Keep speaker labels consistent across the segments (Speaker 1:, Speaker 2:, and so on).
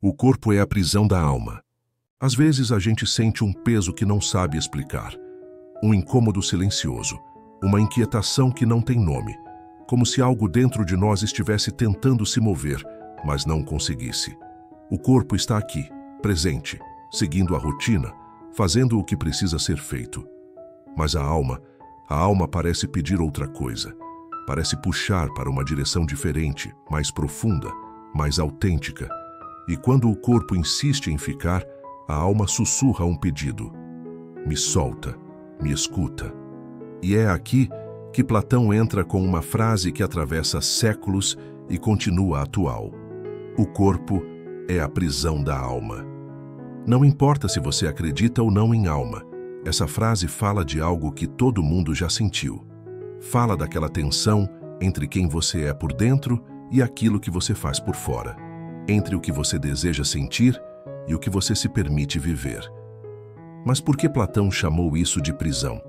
Speaker 1: O corpo é a prisão da alma. Às vezes a gente sente um peso que não sabe explicar, um incômodo silencioso, uma inquietação que não tem nome, como se algo dentro de nós estivesse tentando se mover, mas não conseguisse. O corpo está aqui, presente, seguindo a rotina, fazendo o que precisa ser feito. Mas a alma parece pedir outra coisa. Parece puxar para uma direção diferente, mais profunda, mais autêntica. E quando o corpo insiste em ficar, a alma sussurra um pedido: me solta, me escuta. E é aqui que Platão entra com uma frase que atravessa séculos e continua atual. O corpo é a prisão da alma. Não importa se você acredita ou não em alma, essa frase fala de algo que todo mundo já sentiu. Fala daquela tensão entre quem você é por dentro e aquilo que você faz por fora, entre o que você deseja sentir e o que você se permite viver. Mas por que Platão chamou isso de prisão?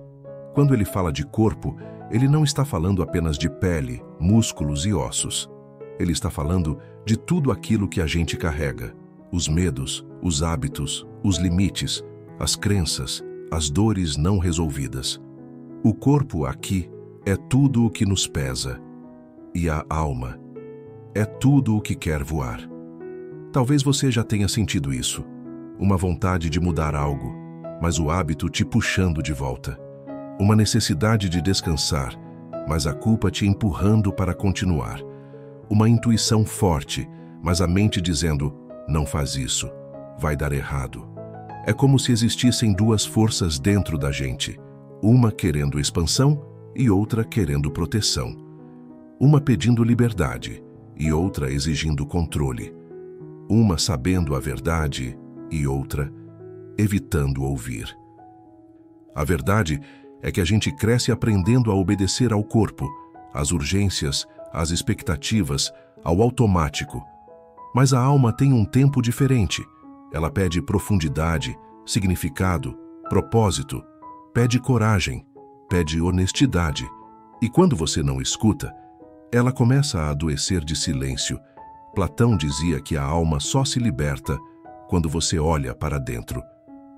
Speaker 1: Quando ele fala de corpo, ele não está falando apenas de pele, músculos e ossos. Ele está falando de tudo aquilo que a gente carrega: os medos, os hábitos, os limites, as crenças, as dores não resolvidas. O corpo aqui é tudo o que nos pesa, e a alma é tudo o que quer voar. Talvez você já tenha sentido isso, uma vontade de mudar algo, mas o hábito te puxando de volta. Uma necessidade de descansar, mas a culpa te empurrando para continuar. Uma intuição forte, mas a mente dizendo: não faz isso, vai dar errado. É como se existissem duas forças dentro da gente, uma querendo expansão e outra querendo proteção. Uma pedindo liberdade e outra exigindo controle. Uma sabendo a verdade e outra evitando ouvir. A verdade é que a gente cresce aprendendo a obedecer ao corpo, às urgências, às expectativas, ao automático. Mas a alma tem um tempo diferente. Ela pede profundidade, significado, propósito, pede coragem, pede honestidade. E quando você não escuta, ela começa a adoecer de silêncio. Platão dizia que a alma só se liberta quando você olha para dentro.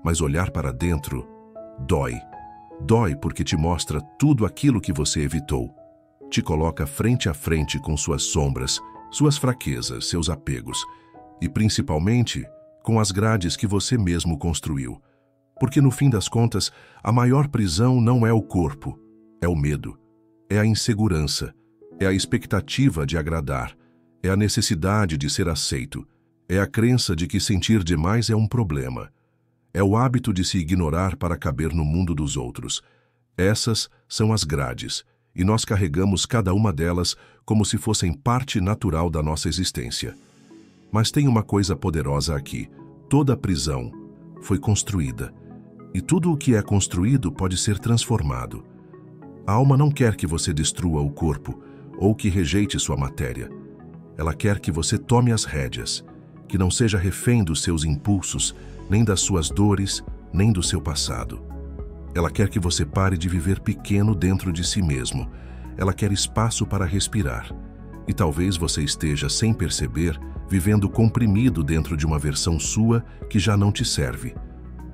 Speaker 1: Mas olhar para dentro dói. Dói porque te mostra tudo aquilo que você evitou. Te coloca frente a frente com suas sombras, suas fraquezas, seus apegos. E principalmente com as grades que você mesmo construiu. Porque no fim das contas, a maior prisão não é o corpo, é o medo, é a insegurança, é a expectativa de agradar, é a necessidade de ser aceito, é a crença de que sentir demais é um problema. É o hábito de se ignorar para caber no mundo dos outros. Essas são as grades, e nós carregamos cada uma delas como se fossem parte natural da nossa existência. Mas tem uma coisa poderosa aqui: toda prisão foi construída, e tudo o que é construído pode ser transformado. A alma não quer que você destrua o corpo ou que rejeite sua matéria. Ela quer que você tome as rédeas, que não seja refém dos seus impulsos, nem das suas dores, nem do seu passado. Ela quer que você pare de viver pequeno dentro de si mesmo. Ela quer espaço para respirar. E talvez você esteja, sem perceber, vivendo comprimido dentro de uma versão sua que já não te serve.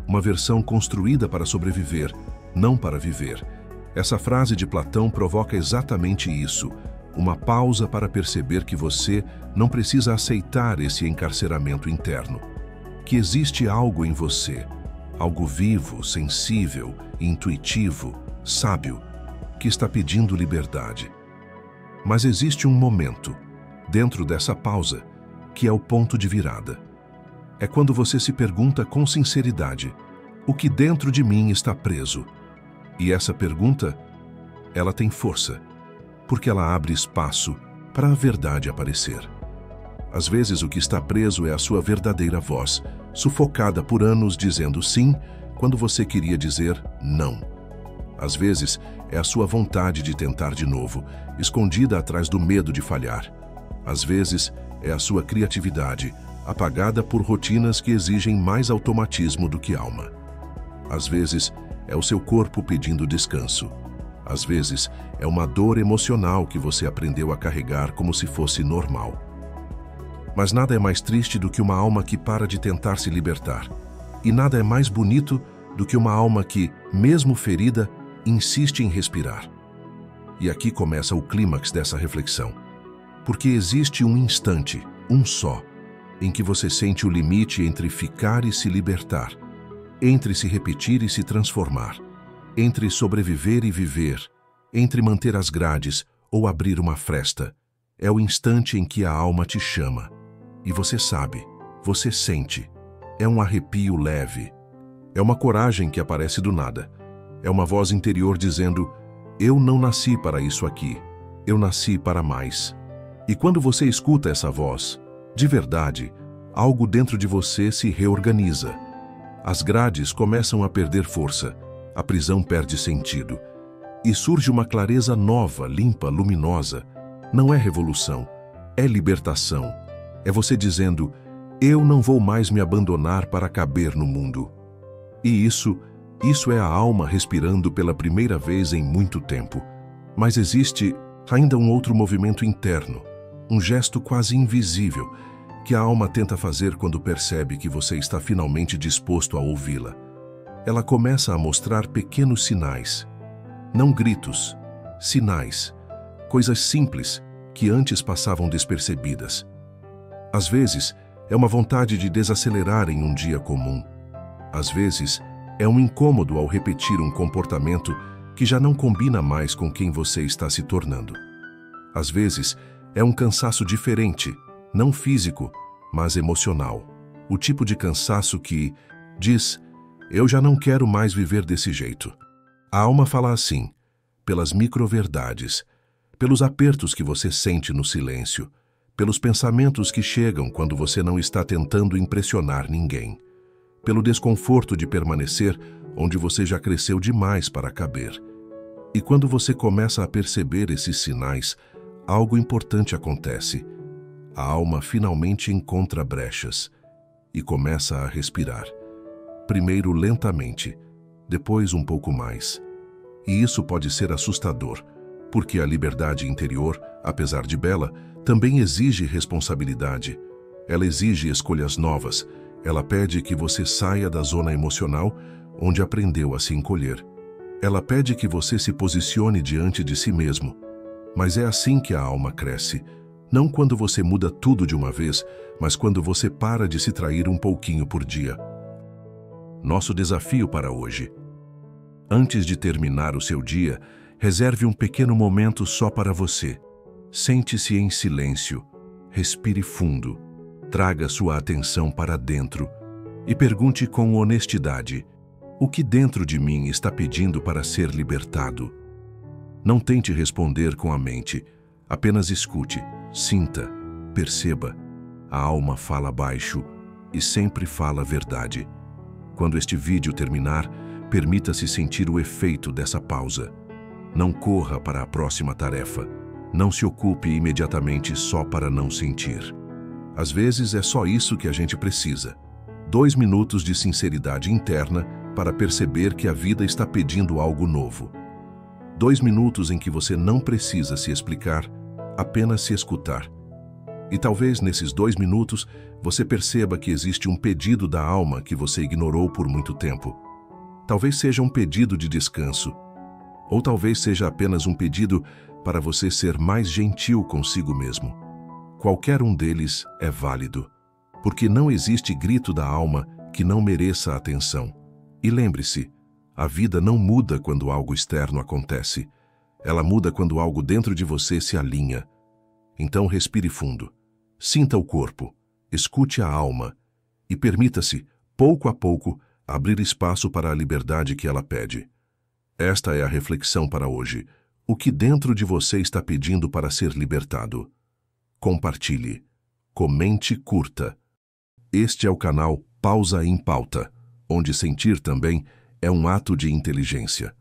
Speaker 1: Uma versão construída para sobreviver, não para viver. Essa frase de Platão provoca exatamente isso, uma pausa para perceber que você não precisa aceitar esse encarceramento interno. Que existe algo em você, algo vivo, sensível, intuitivo, sábio, que está pedindo liberdade. Mas existe um momento, dentro dessa pausa, que é o ponto de virada. É quando você se pergunta com sinceridade: o que dentro de mim está preso? E essa pergunta, ela tem força, porque ela abre espaço para a verdade aparecer. Às vezes o que está preso é a sua verdadeira voz, sufocada por anos dizendo sim, quando você queria dizer não. Às vezes é a sua vontade de tentar de novo, escondida atrás do medo de falhar. Às vezes é a sua criatividade, apagada por rotinas que exigem mais automatismo do que alma. Às vezes é o seu corpo pedindo descanso. Às vezes é uma dor emocional que você aprendeu a carregar como se fosse normal. Mas nada é mais triste do que uma alma que para de tentar se libertar. E nada é mais bonito do que uma alma que, mesmo ferida, insiste em respirar. E aqui começa o clímax dessa reflexão. Porque existe um instante, um só, em que você sente o limite entre ficar e se libertar, entre se repetir e se transformar, entre sobreviver e viver, entre manter as grades ou abrir uma fresta. É o instante em que a alma te chama. E você sabe, você sente. É um arrepio leve. É uma coragem que aparece do nada. É uma voz interior dizendo: eu não nasci para isso aqui. Eu nasci para mais. E quando você escuta essa voz, de verdade, algo dentro de você se reorganiza. As grades começam a perder força, a prisão perde sentido. E surge uma clareza nova, limpa, luminosa. Não é revolução, é libertação. É você dizendo: eu não vou mais me abandonar para caber no mundo. E isso é a alma respirando pela primeira vez em muito tempo. Mas existe ainda um outro movimento interno, um gesto quase invisível, que a alma tenta fazer quando percebe que você está finalmente disposto a ouvi-la. Ela começa a mostrar pequenos sinais. Não gritos, sinais. Coisas simples que antes passavam despercebidas. Às vezes, é uma vontade de desacelerar em um dia comum. Às vezes, é um incômodo ao repetir um comportamento que já não combina mais com quem você está se tornando. Às vezes, é um cansaço diferente, não físico, mas emocional. O tipo de cansaço que diz: eu já não quero mais viver desse jeito. A alma fala assim, pelas microverdades, pelos apertos que você sente no silêncio, pelos pensamentos que chegam quando você não está tentando impressionar ninguém, pelo desconforto de permanecer onde você já cresceu demais para caber. E quando você começa a perceber esses sinais, algo importante acontece. A alma finalmente encontra brechas e começa a respirar. Primeiro lentamente, depois um pouco mais. E isso pode ser assustador, porque a liberdade interior, apesar de bela, também exige responsabilidade. Ela exige escolhas novas. Ela pede que você saia da zona emocional, onde aprendeu a se encolher. Ela pede que você se posicione diante de si mesmo. Mas é assim que a alma cresce. Não quando você muda tudo de uma vez, mas quando você para de se trair um pouquinho por dia. Nosso desafio para hoje. Antes de terminar o seu dia, reserve um pequeno momento só para você. Sente-se em silêncio, respire fundo, traga sua atenção para dentro e pergunte com honestidade: o que dentro de mim está pedindo para ser libertado? Não tente responder com a mente, apenas escute, sinta, perceba. A alma fala baixo e sempre fala a verdade. Quando este vídeo terminar, permita-se sentir o efeito dessa pausa. Não corra para a próxima tarefa. Não se ocupe imediatamente só para não sentir. Às vezes é só isso que a gente precisa. 2 minutos de sinceridade interna para perceber que a vida está pedindo algo novo. 2 minutos em que você não precisa se explicar, apenas se escutar. E talvez nesses 2 minutos você perceba que existe um pedido da alma que você ignorou por muito tempo. Talvez seja um pedido de descanso, ou talvez seja apenas um pedido para você ser mais gentil consigo mesmo. Qualquer um deles é válido, porque não existe grito da alma que não mereça atenção. E lembre-se, a vida não muda quando algo externo acontece. Ela muda quando algo dentro de você se alinha. Então respire fundo, sinta o corpo, escute a alma e permita-se, pouco a pouco, abrir espaço para a liberdade que ela pede. Esta é a reflexão para hoje. O que dentro de você está pedindo para ser libertado? Compartilhe, comente, curta. Este é o canal Pausa em Pauta, onde sentir também é um ato de inteligência.